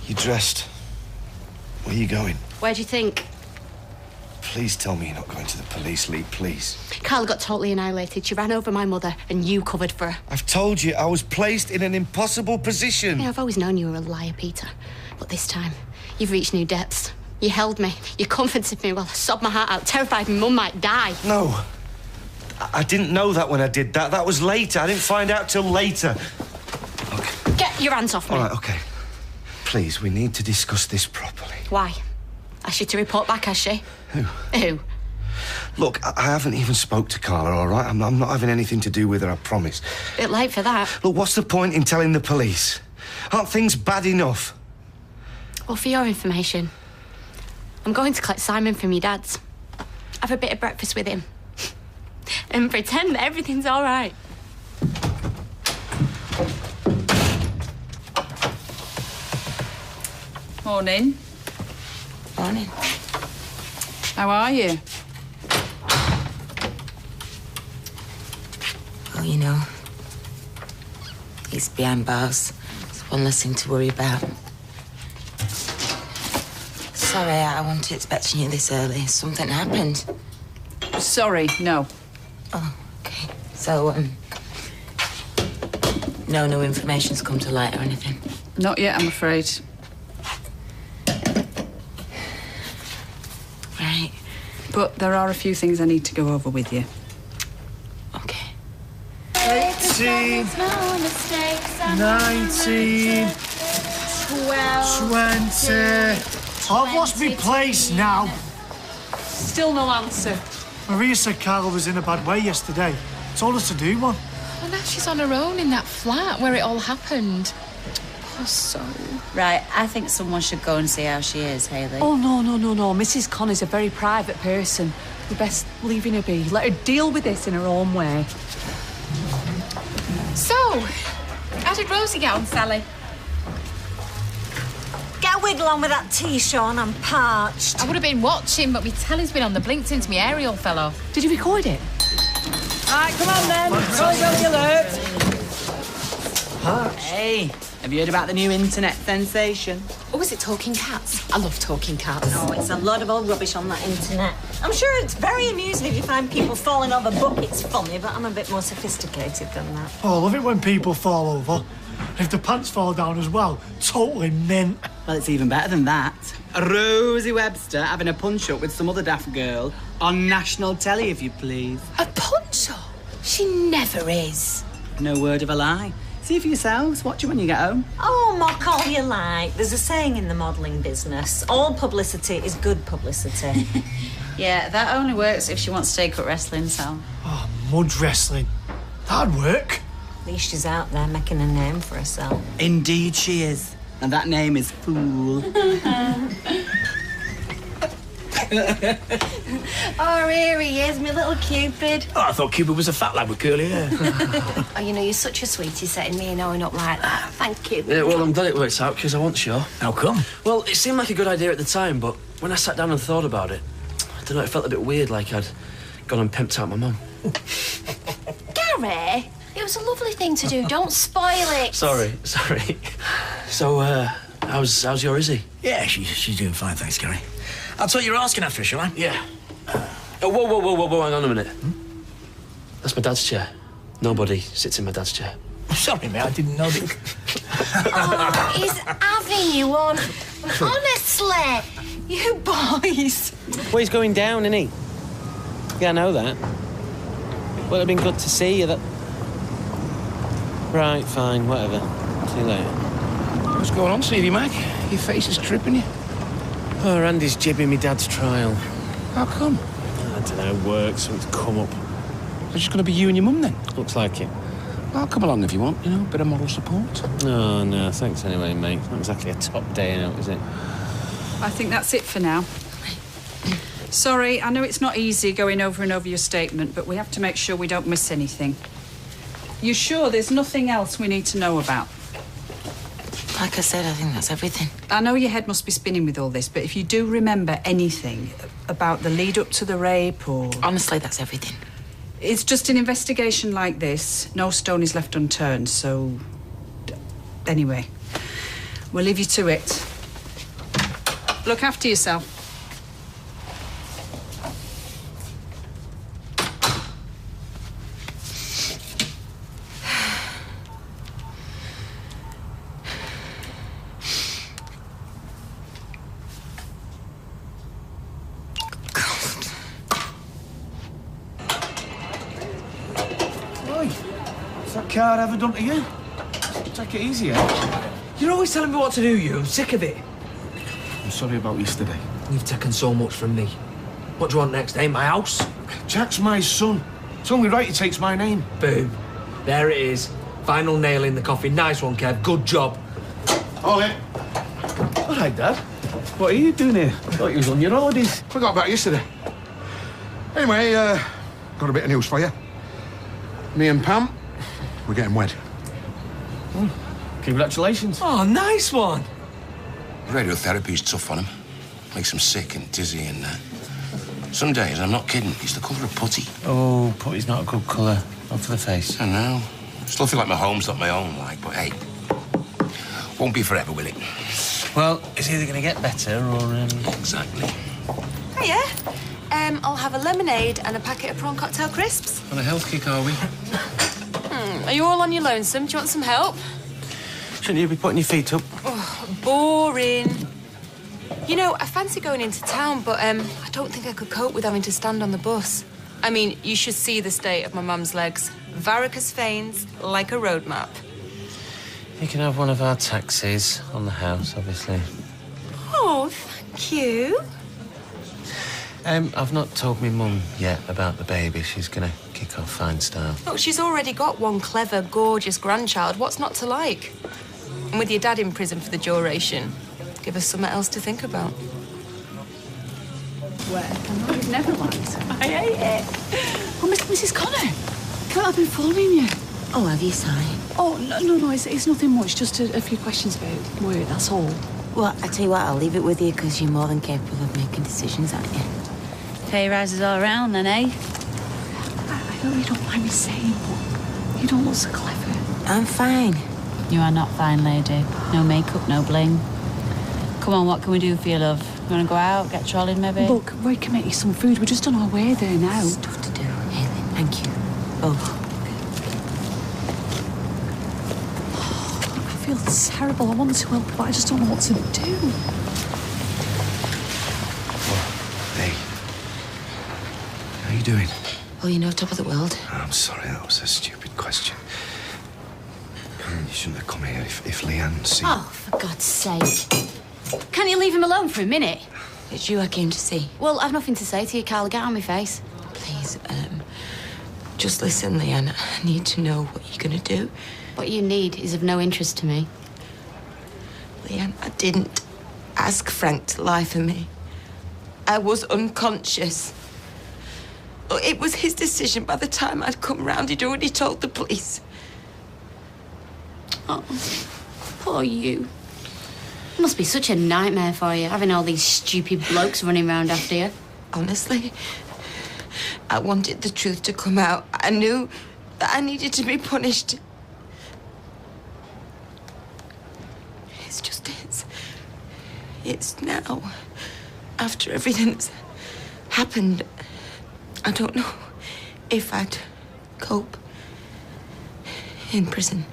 You're dressed. Where are you going? Where do you think? Please tell me you're not going to the police, Lee, please. Carla got totally annihilated. She ran over my mother and you covered for her. I've told you I was placed in an impossible position. Yeah, I've always known you were a liar, Peter. But this time, you've reached new depths. You held me. You comforted me while I sobbed my heart out, terrified my mum might die. No. I didn't know that when I did that. That was later. I didn't find out till later. Okay. Get your hands off me. All right, OK. Please, we need to discuss this properly. Why? Asked you to report back, has she? Who? Who? Look, I haven't even spoke to Carla, all right? I'm not having anything to do with her, I promise. Bit late for that. Look, what's the point in telling the police? Aren't things bad enough? Well, for your information, I'm going to collect Simon from your dad's. Have a bit of breakfast with him. And pretend that everything's all right. Morning. Morning. How are you? Well, you know, he's behind bars. It's one less thing to worry about. Sorry, I wasn't expecting you this early. Something happened. Sorry, no. Oh, okay. So, no new information's come to light or anything? Not yet, I'm afraid. Right. But there are a few things I need to go over with you. Okay. 18, 19, 20. I've lost my place now. Still no answer. Maria said Carla was in a bad way yesterday. Told us to do one. Well, now she's on her own in that flat where it all happened. Poor soul. Right, I think someone should go and see how she is, Hayley. Oh, no. Mrs. Connor's a very private person. We're best leaving her be. Let her deal with this in her own way. So, how did Rosie get on, Sally? Get a wiggle on with that tea, Sean. I'm parched. I would have been watching, but my telly's been on the blink since my aerial fell off. Did you record it? All right, come on then. Rolling alert. Hey, have you heard about the new internet sensation? Oh, is it Talking Cats? I love Talking Cats. Oh, it's a lot of old rubbish on that internet. I'm sure it's very amusing if you find people falling over buckets funny, but I'm a bit more sophisticated than that. Oh, I love it when people fall over. If the pants fall down as well, totally mint. Well, it's even better than that. Rosie Webster having a punch-up with some other daft girl on national telly, if you please. A punch-up? She never is. No word of a lie. See for yourselves. Watch it when you get home. Oh, mock all you like. There's a saying in the modelling business. All publicity is good publicity. Yeah, that only works if she wants to take up wrestling, Sal. Oh, mud wrestling. That'd work. At least she's out there making a name for herself. Indeed she is. And that name is Fool. Oh, here he is, my little Cupid. Oh, I thought Cupid was a fat lad with curly hair. Oh, you know, you're such a sweetie setting me knowing up like that. Thank you. Yeah, well, I'm glad it works out, because I want sure. How come? Well, it seemed like a good idea at the time, but when I sat down and thought about it, I don't know, it felt a bit weird, like I'd gone and pimped out my mum. Gary, it was a lovely thing to do. Don't spoil it. Sorry. So, how's your Izzy? Yeah, she's doing fine, thanks, Gary. That's what you're asking after, shall I? Yeah. Oh, whoa, hang on a minute. That's my dad's chair. Nobody sits in my dad's chair. Sorry, mate, I didn't know that. Oh, he's having you on. Honestly, you boys. Well, he's going down, isn't he? Yeah, I know that. Well, it'd been good to see you. That. Right, fine, whatever. See you later. What's going on, Stevie Mac? Your face is tripping you. Oh, Randy's jibbing me dad's trial. How come? I don't know, work, something's come up. It's just going to be you and your mum, then? Looks like it. I'll come along if you want, you know, a bit of moral support. Oh, no, thanks anyway, mate. Not exactly a top day out, is it? I think that's it for now. Sorry, I know it's not easy going over and over your statement, but we have to make sure we don't miss anything. You sure there's nothing else we need to know about? Like I said, I think that's everything. I know your head must be spinning with all this, but if you do remember anything about the lead up to the rape or... Honestly, that's everything. It's just an investigation like this. No stone is left unturned, so... Anyway, we'll leave you to it. Look after yourself. That car ever done to you? Take it easy, eh? You're always telling me what to do, you. I'm sick of it. I'm sorry about yesterday. You've taken so much from me. What do you want next, eh? My house? Jack's my son. It's only right he takes my name. Boom. There it is. Final nail in the coffin. Nice one, Kev. Good job. Ollie. All right, Dad. What are you doing here? I thought you was on your holidays. Forgot about yesterday. Anyway, got a bit of news for you. Me and Pam, we're getting wed. Oh, congratulations. Oh, nice one. Radiotherapy's tough on him. Makes him sick and dizzy and some days, I'm not kidding, he's the colour of putty. Oh, putty's not a good colour. Not for the face. I know. Still feel like my home's not my own, like, but hey, won't be forever, will it? Well, it's either going to get better or... Exactly. Hiya. I'll have a lemonade and a packet of prawn cocktail crisps. On a health kick, are we? Are you all on your lonesome? Do you want some help? Shouldn't you be putting your feet up? Oh, boring. You know, I fancy going into town, but I don't think I could cope with having to stand on the bus. I mean, you should see the state of my mum's legs. Varicose veins, like a road map. You can have one of our taxis on the house, obviously. Oh, thank you. I've not told me mum yet about the baby. She's going to kick off fine style. Look, she's already got one clever, gorgeous grandchild. What's not to like? And with your dad in prison for the duration, give us something else to think about. Where? I know you've never liked. I hate it. Oh, Mrs. Connor, can't have been phoning you. Oh, have you, sorry? Oh, no, it's nothing much. Just a few questions about work, that's all. Well, I tell you what, I'll leave it with you because you're more than capable of making decisions, aren't you? Pay rises all around then, eh? I know you don't mind me saying, but you don't look so clever. I'm fine. You are not fine, lady. No makeup, no bling. Come on, what can we do for you, love? You want to go out, get trolling, maybe? Look, Roy can make you some food. We're just on our way there now. Stuff to do, Aileen. Thank you. Both. I feel terrible. I want to help, but I just don't know what to do. Hey. How you doing? Oh, you know, top of the world. I'm sorry, that was a stupid question. You shouldn't have come here if Leanne see. Oh, for God's sake. Can't you leave him alone for a minute? It's you I came to see. Well, I've nothing to say to you, Carl. Get out of my face. Please, just listen, Leanne. I need to know what you're gonna do. What you need is of no interest to me. Leanne, I didn't ask Frank to lie for me. I was unconscious. It was his decision. By the time I'd come round, he'd already told the police. Oh, poor you. It must be such a nightmare for you, having all these stupid blokes running around after you. Honestly, I wanted the truth to come out. I knew that I needed to be punished. It's now, after everything that's happened, I don't know if I'd cope in prison.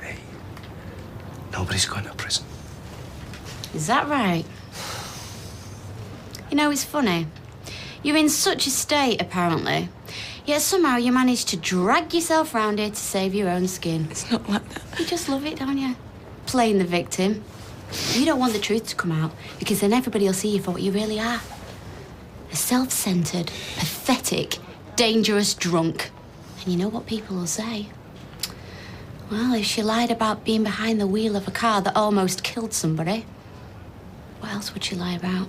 Hey, nobody's going to prison. Is that right? You know, it's funny. You're in such a state, apparently, yet somehow you manage to drag yourself round here to save your own skin. It's not like that. You just love it, don't you? Playing the victim. You don't want the truth to come out, because then everybody will see you for what you really are. A self-centred, pathetic, dangerous drunk. And you know what people will say? Well, if she lied about being behind the wheel of a car that almost killed somebody, what else would she lie about?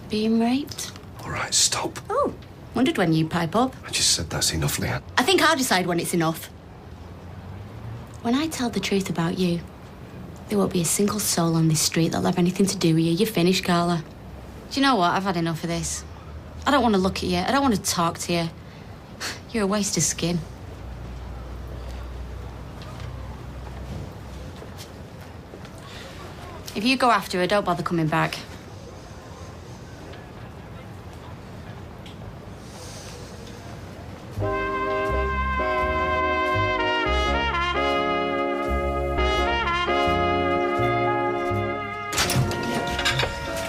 Being raped? All right, stop. Oh, wondered when you'd pipe up. I just said that's enough, Leanne. I think I'll decide when it's enough. When I tell the truth about you, there won't be a single soul on this street that'll have anything to do with you. You're finished, Carla. Do you know what? I've had enough of this. I don't want to look at you. I don't want to talk to you. You're a waste of skin. If you go after her, don't bother coming back.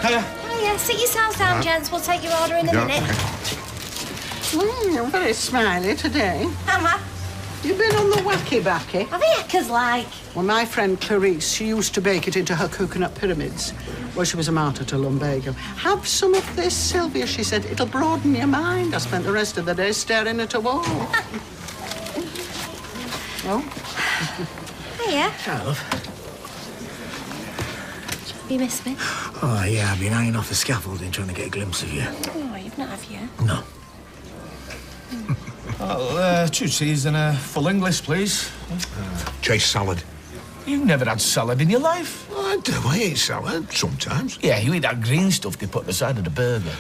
Hiya, sit yourselves down, gents. We'll take your order in a minute. You're very smiley today. Am I? You've been on the wacky-backy. Are the heckers like? Well, my friend Clarice, she used to bake it into her coconut pyramids. Well, she was a martyr to lumbago. Have some of this, Sylvia, she said. It'll broaden your mind. I spent the rest of the day staring at a wall. Oh? Hiya. Hi, love. You missed me? Oh, yeah, I've been hanging off the scaffolding trying to get a glimpse of you. Oh, you've not, have you? No. Oh, 2 teas and a full English, please. Chase salad. You've never had salad in your life? I do. I eat salad sometimes. Yeah, you eat that green stuff they put at the side of the burger.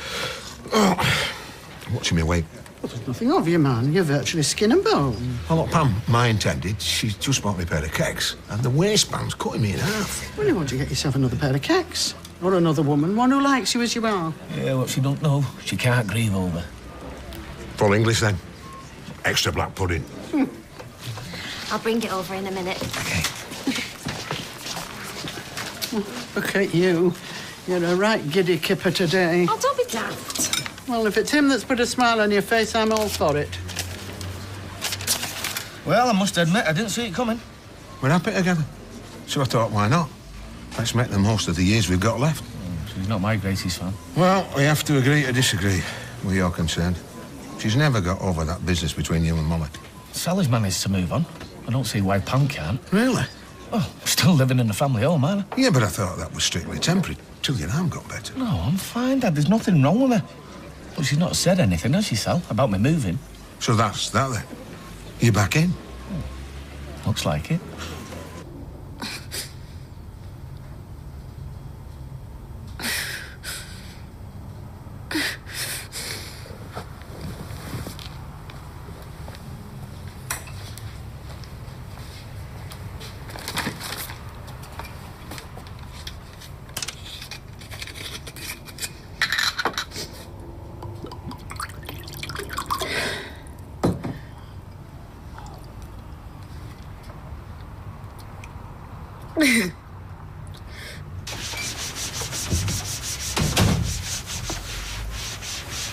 Oh, watching me weight. Well, there's nothing of you, man. You're virtually skin and bone. Oh, look, Pam, my intended, she's just bought me a pair of kecks, and the waistband's cutting me in half. Well, you want to get yourself another pair of kecks. Or another woman, one who likes you as you are. Yeah, what she don't know, she can't grieve over. Full English, then. Extra black pudding. I'll bring it over in a minute. Okay. Look at you. You're a right giddy kipper today. Oh, don't be daft. Well, if it's him that's put a smile on your face, I'm all for it. Well, I must admit, I didn't see it coming. We're happy together. So I thought, why not? Let's make the most of the years we've got left. She's not my greatest fan. Well, we have to agree to disagree, where you're concerned. She's never got over that business between you and Molly. Sally's managed to move on. I don't see why Pam can't. Really? Oh, still living in the family home, aren't I? Yeah, but I thought that was strictly temporary, till your arm got better. No, I'm fine, Dad. There's nothing wrong with her. But she's not said anything, has she, Sal, about me moving? So that's that, then? You back in? Looks like it.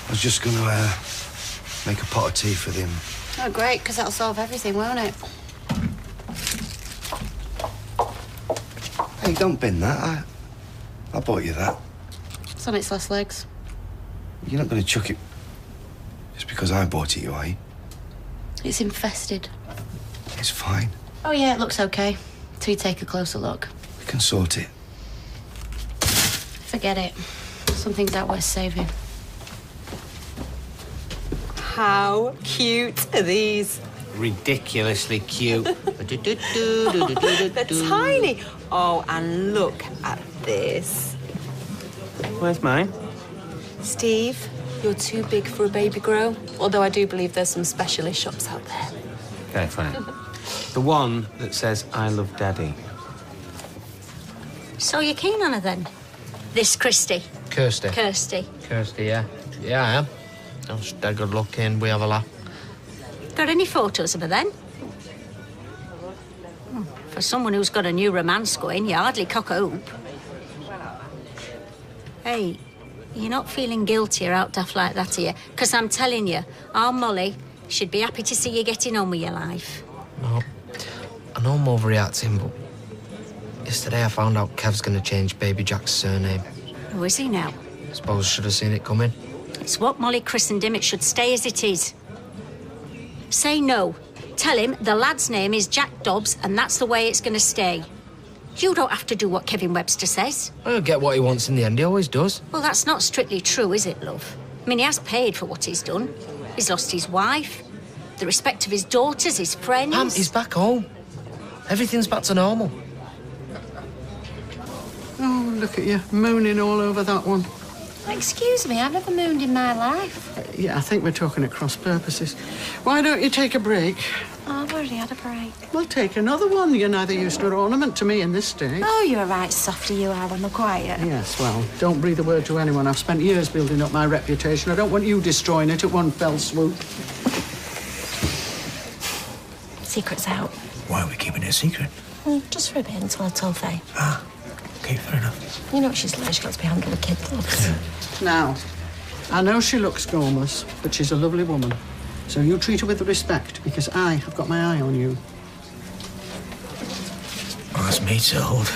I was just going to make a pot of tea for them. Oh, great, because that'll solve everything, won't it? Hey, don't bin that. I bought you that. It's on its last legs. You're not going to chuck it just because I bought it, are you? It's infested. It's fine. Oh, yeah, it looks okay. Till you take a closer look. We can sort it. Forget it. Some things aren't worth saving. How cute are these? Ridiculously cute. They're tiny. Oh, and look at this. Where's mine? Steve, you're too big for a baby grow. Although I do believe there's some specialist shops out there. Okay, fine. The one that says, I love Daddy. So you're keen on her then? This Christy? Kirsty. Kirsty. Kirsty, yeah. Yeah, I am. She's dead good looking. We have a laugh. Got any photos of her then? For someone who's got a new romance going, you hardly cock a hoop. Hey, you're not feeling guilty or out daft like that, are you? Because I'm telling you, our Molly should be happy to see you getting on with your life. No. I know I'm overreacting, but yesterday I found out Kev's going to change Baby Jack's surname. Who is he now? Suppose I should have seen it coming. It's what Molly christened him. It should stay as it is. Say no. Tell him the lad's name is Jack Dobbs and that's the way it's going to stay. You don't have to do what Kevin Webster says. I'll get what he wants in the end. He always does. Well, that's not strictly true, is it, love? I mean, he has paid for what he's done. He's lost his wife, the respect of his daughters, his friends. Pam, he's back home. Everything's back to normal. Oh, look at you, mooning all over that one. Excuse me, I've never mooned in my life. Yeah, I think we're talking at cross purposes. Why don't you take a break? Oh, I've already had a break. Well, take another one. You're neither use nor ornament to me in this state. Oh, you're a right softy, you are, on the quiet. Yes, well, don't breathe a word to anyone. I've spent years building up my reputation. I don't want you destroying it at one fell swoop. Secret's out. Why are we keeping it a secret? Just for a bit until I tell Faye. Ah, OK, fair enough. You know what she's like. She's got to be handling the kids. Now, I know she looks gormless, but she's a lovely woman. So you treat her with respect, because I have got my eye on you. Oh, that's me told.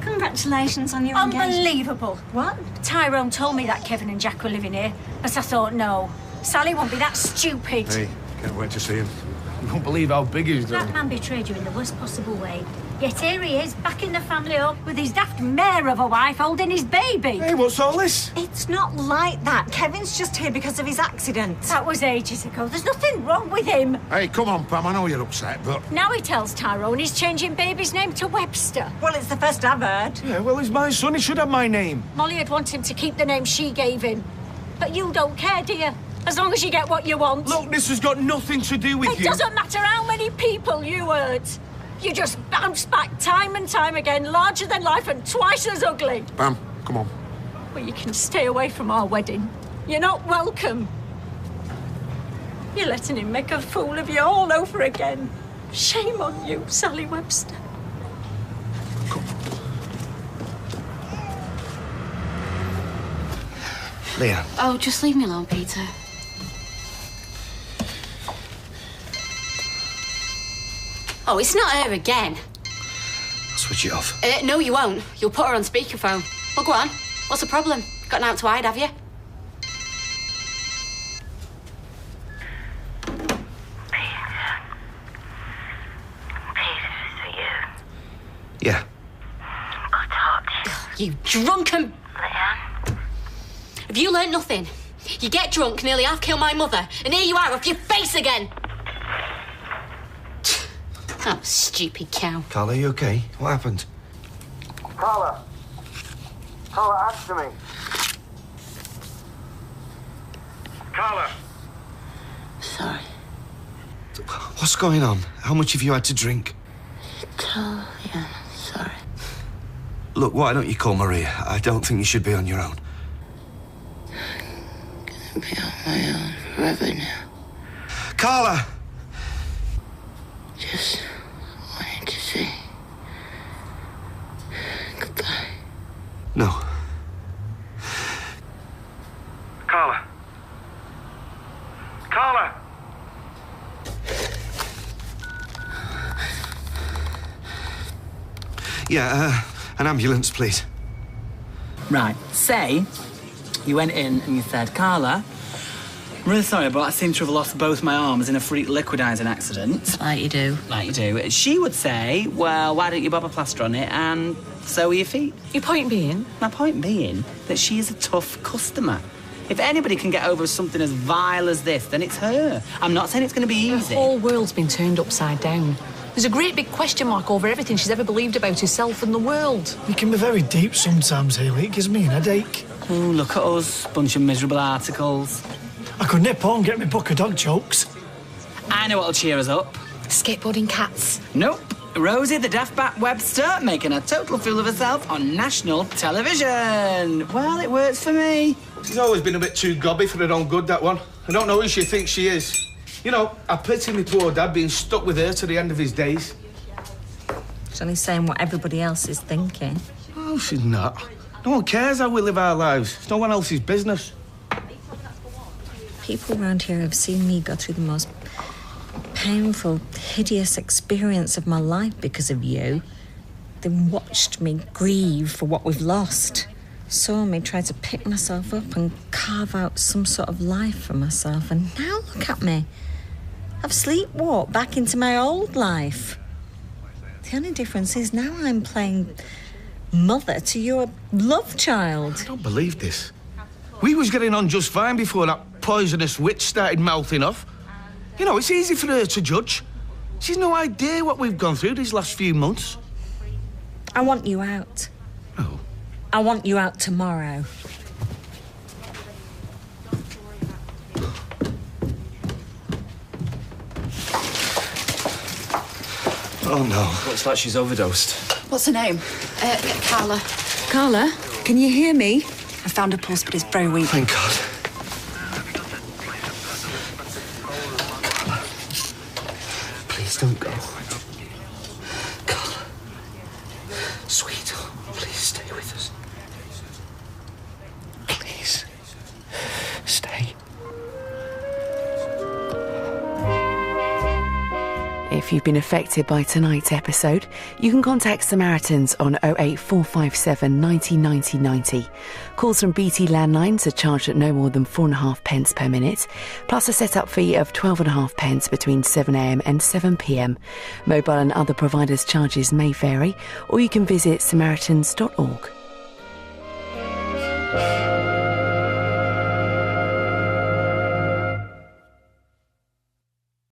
Congratulations on your engagement. Unbelievable. What? Tyrone told me that Kevin and Jack were living here, but I thought, no, Sally won't be that stupid. Hey, can't wait to see him. You won't believe how big he's done. That man betrayed you in the worst possible way. Yet here he is, back in the family home, with his daft mare of a wife holding his baby. Hey, what's all this? It's not like that. Kevin's just here because of his accident. That was ages ago. There's nothing wrong with him. Hey, come on, Pam, I know you're upset, but... Now he tells Tyrone he's changing baby's name to Webster. Well, it's the first I've heard. Yeah, well, he's my son. He should have my name. Molly would want him to keep the name she gave him. But you don't care, do you? As long as you get what you want. Look, this has got nothing to do with you. It doesn't matter how many people you hurt. You just bounce back time and time again, larger than life and twice as ugly. Pam, come on. Well, you can stay away from our wedding. You're not welcome. You're letting him make a fool of you all over again. Shame on you, Sally Webster. Leah. Oh, just leave me alone, Peter. Oh, it's not her again. I'll switch it off. No, you won't. You'll put her on speakerphone. Well, go on. What's the problem? Got an out to hide, have you? Yeah. You drunken... Have you learnt nothing? You get drunk, nearly half-kill my mother, and here you are off your face again! Oh, stupid cow. Carla, you okay? What happened? Carla! Carla, answer me! Carla! Sorry. What's going on? How much have you had to drink? Yeah, sorry. Look, why don't you call Maria? I don't think you should be on your own. I'm gonna be on my own forever now. Carla! Just wanted to say goodbye. No. Carla! Carla! Yeah, an ambulance, please. Right, say you went in and you said, Carla, I'm really sorry, but I seem to have lost both my arms in a freak liquidising accident. Like you do. Like you do. She would say, well, why don't you bob a plaster on it and sew your feet? Your point being? My point being that she is a tough customer. If anybody can get over something as vile as this, then it's her. I'm not saying it's going to be easy. The whole world's been turned upside down. There's a great big question mark over everything she's ever believed about herself and the world. You can be very deep sometimes, Hayley. It gives me an headache. Oh, look at us. Bunch of miserable articles. I could nip on and get me book of dog jokes. I know what'll cheer us up. Skateboarding cats. Nope. Rosie the Daft Bat Webster making a total fool of herself on national television. Well, it works for me. She's always been a bit too gobby for her own good, that one. I don't know who she thinks she is. You know, I pity my poor dad being stuck with her to the end of his days. She's only saying what everybody else is thinking. Oh, she's not. No one cares how we live our lives. It's no one else's business. People around here have seen me go through the most painful, hideous experience of my life because of you. They watched me grieve for what we've lost. Saw me try to pick myself up and carve out some sort of life for myself. And now look at me. I've sleepwalked back into my old life. The only difference is now I'm playing mother to your love child. I don't believe this. We was getting on just fine before that poisonous witch started mouthing off. You know, it's easy for her to judge. She's no idea what we've gone through these last few months. I want you out. Oh. I want you out tomorrow. Oh, no. Looks like she's overdosed. What's her name? Carla. Carla, can you hear me? I found her pulse, but it's very weak. Thank God. Please don't go. Carla. Sweet, please stay with us. Please. Stay. If you've been affected by tonight's episode, you can contact Samaritans on 08457 90 90 90. Calls from BT landlines are charged at no more than 4.5 pence per minute, plus a set-up fee of 12.5 pence between 7am and 7pm. Mobile and other providers' charges may vary, or you can visit samaritans.org.